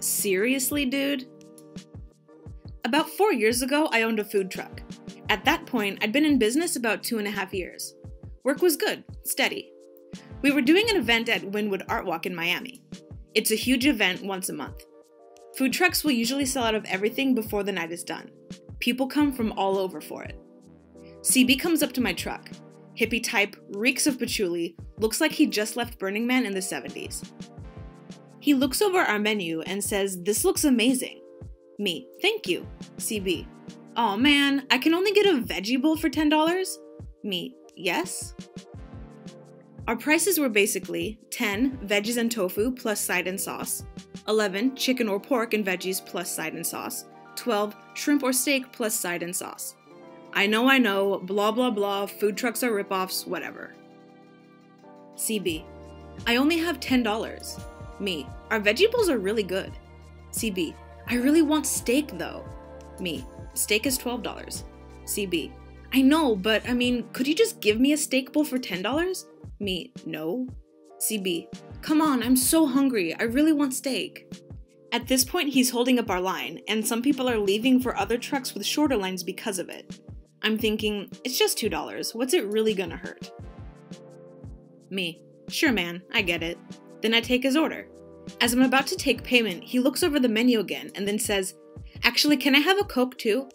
Seriously, dude? About 4 years ago, I owned a food truck. At that point, I'd been in business about 2.5 years. Work was good, steady. We were doing an event at Wynwood Art Walk in Miami. It's a huge event once a month. Food trucks will usually sell out of everything before the night is done. People come from all over for it. CB comes up to my truck. Hippie type, reeks of patchouli, looks like he just left Burning Man in the 70s. He looks over our menu and says, "This looks amazing." Me, "Thank you." CB, "Aw man, I can only get a veggie bowl for $10? Me, "Yes?" Our prices were basically 10 veggies and tofu plus side and sauce, 11 chicken or pork and veggies plus side and sauce, 12 shrimp or steak plus side and sauce. I know, blah blah blah, food trucks are ripoffs, whatever. CB, "I only have $10. Me, "Our veggie bowls are really good." CB, "I really want steak though." Me, "Steak is $12. CB, "I know, but could you just give me a steak bowl for $10? Me, "No." CB, "Come on, I'm so hungry, I really want steak." At this point, he's holding up our line, and some people are leaving for other trucks with shorter lines because of it. I'm thinking, it's just $2, what's it really gonna hurt? Me, "Sure man, I get it." Then I take his order. As I'm about to take payment, he looks over the menu again and then says, "Actually, can I have a Coke too?"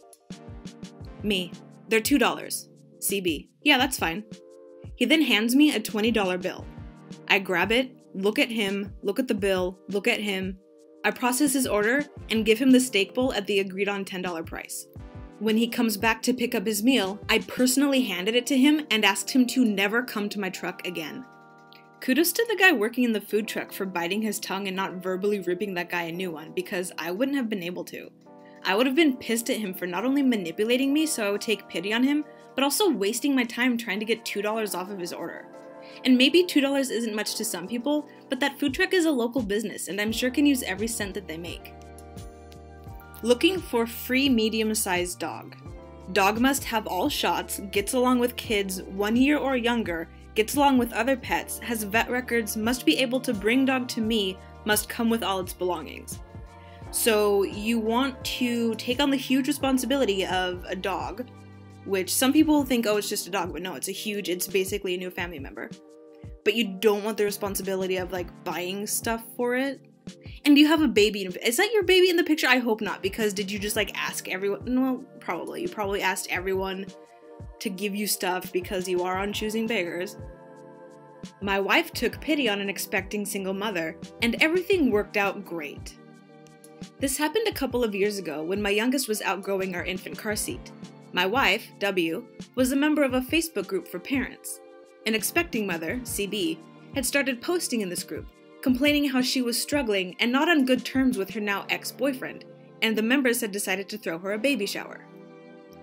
Me, "They're $2. CB, "Yeah, that's fine." He then hands me a $20 bill. I grab it, look at him, look at the bill, look at him. I process his order and give him the steak bowl at the agreed on $10 price. When he comes back to pick up his meal, I personally handed it to him and asked him to never come to my truck again. Kudos to the guy working in the food truck for biting his tongue and not verbally ripping that guy a new one, because I wouldn't have been able to. I would have been pissed at him for not only manipulating me so I would take pity on him, but also wasting my time trying to get $2 off of his order. And maybe $2 isn't much to some people, but that food truck is a local business and I'm sure can use every cent that they make. Looking for free medium-sized dog. Dog must have all shots, gets along with kids 1 year or younger, gets along with other pets, has vet records, must be able to bring dog to me, must come with all its belongings. So you want to take on the huge responsibility of a dog, which some people think, oh, it's just a dog, but no, it's basically a new family member. But you don't want the responsibility of buying stuff for it. And you have a baby. Is that your baby in the picture? I hope not, because did you just ask everyone? Well, probably. You probably asked everyone to give you stuff because you are on ChoosingBeggars. My wife took pity on an expecting single mother, and everything worked out great. This happened a couple of years ago when my youngest was outgrowing our infant car seat. My wife, W, was a member of a Facebook group for parents. An expecting mother, CB, had started posting in this group, complaining how she was struggling and not on good terms with her now ex-boyfriend, and the members had decided to throw her a baby shower.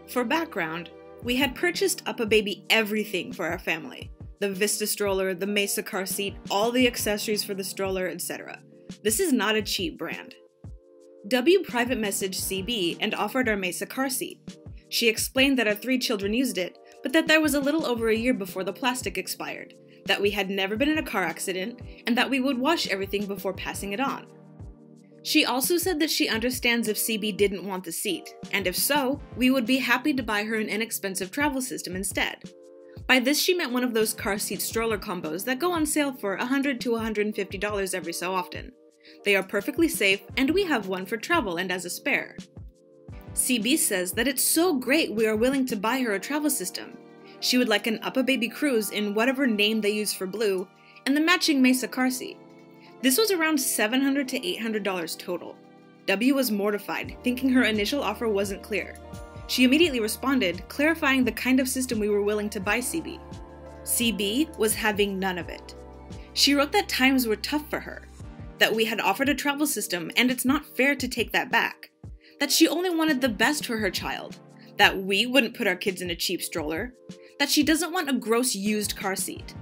For background, we had purchased Up a Baby everything for our family. The Vista stroller, the Mesa car seat, all the accessories for the stroller, etc. This is not a cheap brand. W private messaged CB and offered our Mesa car seat. She explained that our 3 children used it, but that there was a little over a year before the plastic expired, that we had never been in a car accident, and that we would wash everything before passing it on. She also said that she understands if CB didn't want the seat, and if so, we would be happy to buy her an inexpensive travel system instead. By this she meant one of those car seat stroller combos that go on sale for $100 to $150 every so often. They are perfectly safe, and we have one for travel and as a spare. CB says that it's so great we are willing to buy her a travel system. She would like an Up a Baby cruise in whatever name they use for blue, and the matching Mesa car seat. This was around $700 to $800 total. W was mortified, thinking her initial offer wasn't clear. She immediately responded, clarifying the kind of system we were willing to buy CB. CB was having none of it. She wrote that times were tough for her, that we had offered a travel system and it's not fair to take that back, that she only wanted the best for her child, that we wouldn't put our kids in a cheap stroller, that she doesn't want a gross used car seat,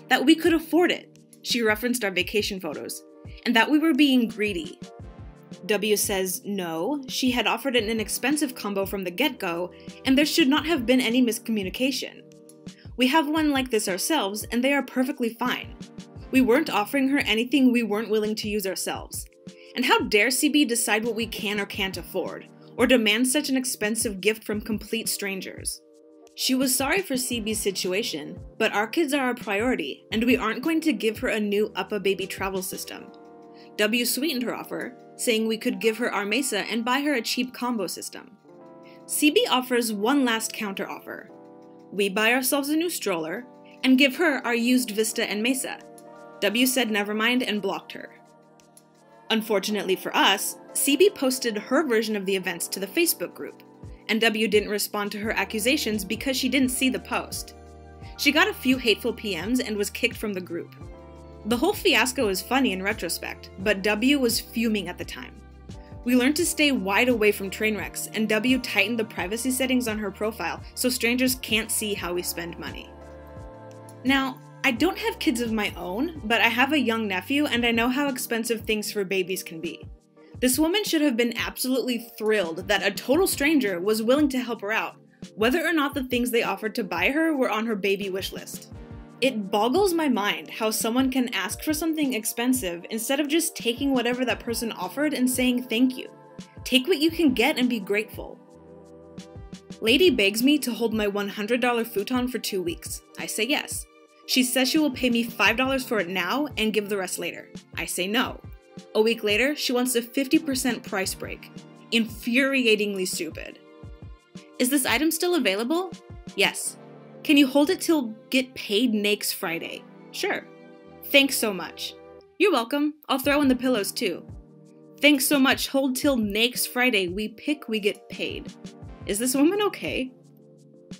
that we could afford it, she referenced our vacation photos, and that we were being greedy. W says no, she had offered an inexpensive combo from the get-go, and there should not have been any miscommunication. We have one like this ourselves, and they are perfectly fine. We weren't offering her anything we weren't willing to use ourselves. And how dare CB decide what we can or can't afford, or demand such an expensive gift from complete strangers? She was sorry for CB's situation, but our kids are a priority, and we aren't going to give her a new Uppa Baby travel system. W sweetened her offer, saying we could give her our Mesa and buy her a cheap combo system. CB offers one last counter offer. We buy ourselves a new stroller, and give her our used Vista and Mesa. W said never mind and blocked her. Unfortunately for us, CB posted her version of the events to the Facebook group, and W didn't respond to her accusations because she didn't see the post. She got a few hateful PMs and was kicked from the group. The whole fiasco is funny in retrospect, but W was fuming at the time. We learned to stay wide away from train wrecks, and W tightened the privacy settings on her profile so strangers can't see how we spend money. Now, I don't have kids of my own, but I have a young nephew and I know how expensive things for babies can be. This woman should have been absolutely thrilled that a total stranger was willing to help her out, whether or not the things they offered to buy her were on her baby wish list. It boggles my mind how someone can ask for something expensive instead of just taking whatever that person offered and saying thank you. Take what you can get and be grateful. Lady begs me to hold my $100 futon for 2 weeks. I say yes. She says she will pay me $5 for it now and give the rest later. I say no. A week later, she wants a 50% price break. Infuriatingly stupid. Is this item still available? Yes. Can you hold it till get paid next Friday? Sure. Thanks so much. You're welcome. I'll throw in the pillows too. Thanks so much. Hold till next Friday. We get paid. Is this woman okay?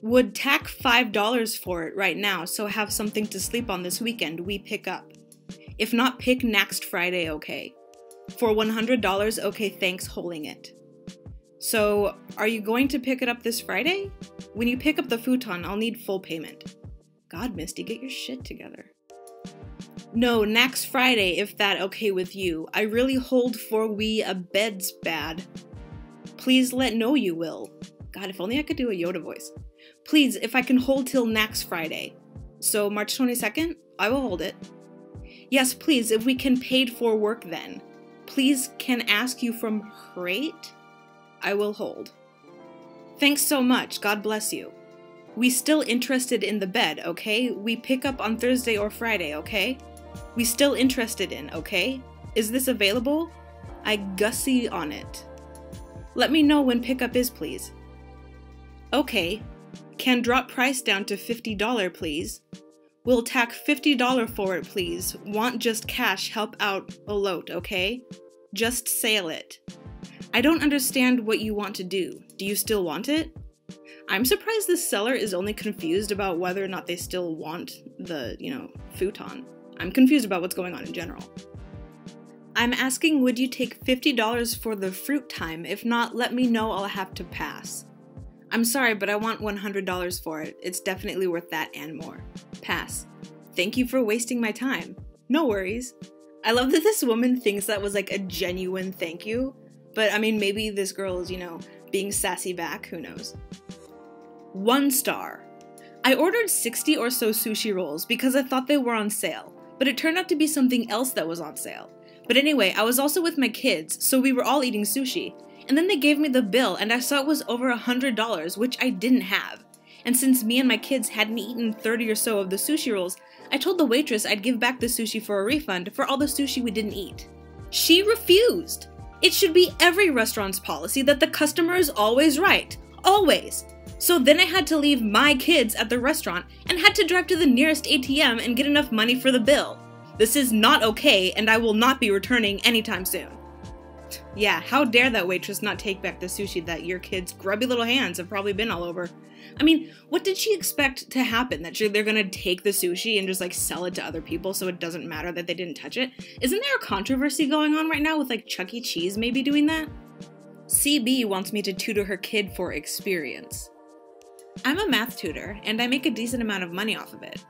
Would tack $5 for it right now so have something to sleep on this weekend we pick up. If not, pick next Friday, okay. For $100, okay, thanks, holding it. So, are you going to pick it up this Friday? When you pick up the futon, I'll need full payment. God, Misty, get your shit together. No, next Friday, if that okay with you. I really hold for we a bed's bad. Please let know you will. God, if only I could do a Yoda voice. Please, if I can hold till next Friday. So, March 22nd? I will hold it. Yes, please, if we can paid for work then. Please, can ask you from rate? I will hold. Thanks so much, God bless you. We still interested in the bed, okay? We pick up on Thursday or Friday, okay? We still interested in, okay? Is this available? I gussy on it. Let me know when pickup is, please. Okay. Can drop price down to $50, please. We'll tack $50 for it, please. Want just cash, help out a lot, okay? Just sale it. I don't understand what you want to do. Do you still want it? I'm surprised this seller is only confused about whether or not they still want the, futon. I'm confused about what's going on in general. I'm asking, would you take $50 for the fruit time? If not, let me know, I'll have to pass. I'm sorry, but I want $100 for it. It's definitely worth that and more. Pass. Thank you for wasting my time. No worries. I love that this woman thinks that was like a genuine thank you. But I mean, maybe this girl is, being sassy back. Who knows? 1 star. I ordered 60 or so sushi rolls because I thought they were on sale, but it turned out to be something else that was on sale. But anyway, I was also with my kids, so we were all eating sushi. And then they gave me the bill and I saw it was over $100, which I didn't have. And since me and my kids hadn't eaten 30 or so of the sushi rolls, I told the waitress I'd give back the sushi for a refund for all the sushi we didn't eat. She refused. It should be every restaurant's policy that the customer is always right. Always. So then I had to leave my kids at the restaurant and had to drive to the nearest ATM and get enough money for the bill. This is not okay and I will not be returning anytime soon. Yeah, how dare that waitress not take back the sushi that your kids' grubby little hands have probably been all over. I mean, what did she expect to happen? That they're gonna take the sushi and just sell it to other people so it doesn't matter that they didn't touch it? Isn't there a controversy going on right now with Chuck E. Cheese maybe doing that? CB wants me to tutor her kid for experience. I'm a math tutor and I make a decent amount of money off of it.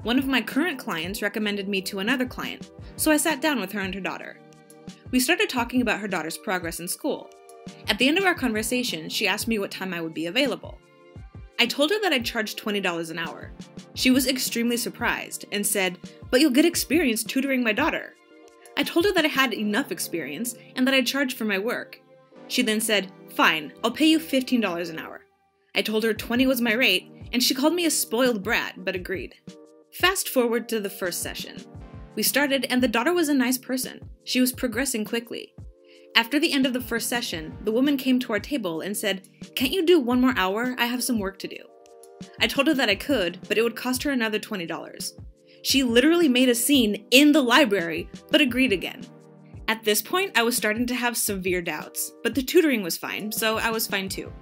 One of my current clients recommended me to another client, so I sat down with her and her daughter. We started talking about her daughter's progress in school. At the end of our conversation, she asked me what time I would be available. I told her that I'd charge $20 an hour. She was extremely surprised and said, "But you'll get experience tutoring my daughter." I I told her that I had enough experience and that I'd charge for my work. She then said, "Fine, I'll pay you $15 an hour." I told her 20 was my rate, and she called me a spoiled brat, but agreed. Fast forward to the first session. We started, and the daughter was a nice person. She was progressing quickly. After the end of the first session, the woman came to our table and said, "Can't you do one more hour? I have some work to do." I told her that I could, but it would cost her another $20. She literally made a scene in the library, but agreed again. At this point, I was starting to have severe doubts, but the tutoring was fine, so I was fine too.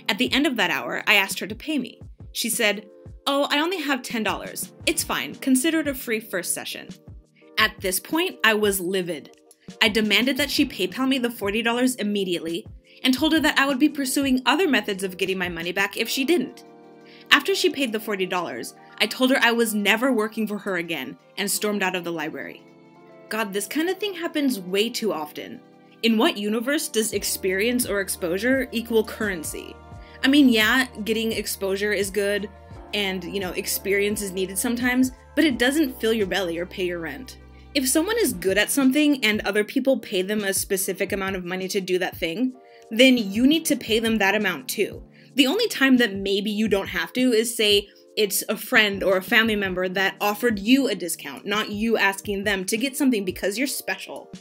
At the end of that hour, I asked her to pay me. She said, "Oh, I only have $10. It's fine, consider it a free first session." At this point, I was livid. I demanded that she PayPal me the $40 immediately, and told her that I would be pursuing other methods of getting my money back if she didn't. After she paid the $40, I told her I was never working for her again, and stormed out of the library. God, this kind of thing happens way too often. In what universe does experience or exposure equal currency? I mean, yeah, getting exposure is good, and, experience is needed sometimes, but it doesn't fill your belly or pay your rent. If someone is good at something and other people pay them a specific amount of money to do that thing, then you need to pay them that amount too. The only time that maybe you don't have to is, say, it's a friend or a family member that offered you a discount, not you asking them to get something because you're special.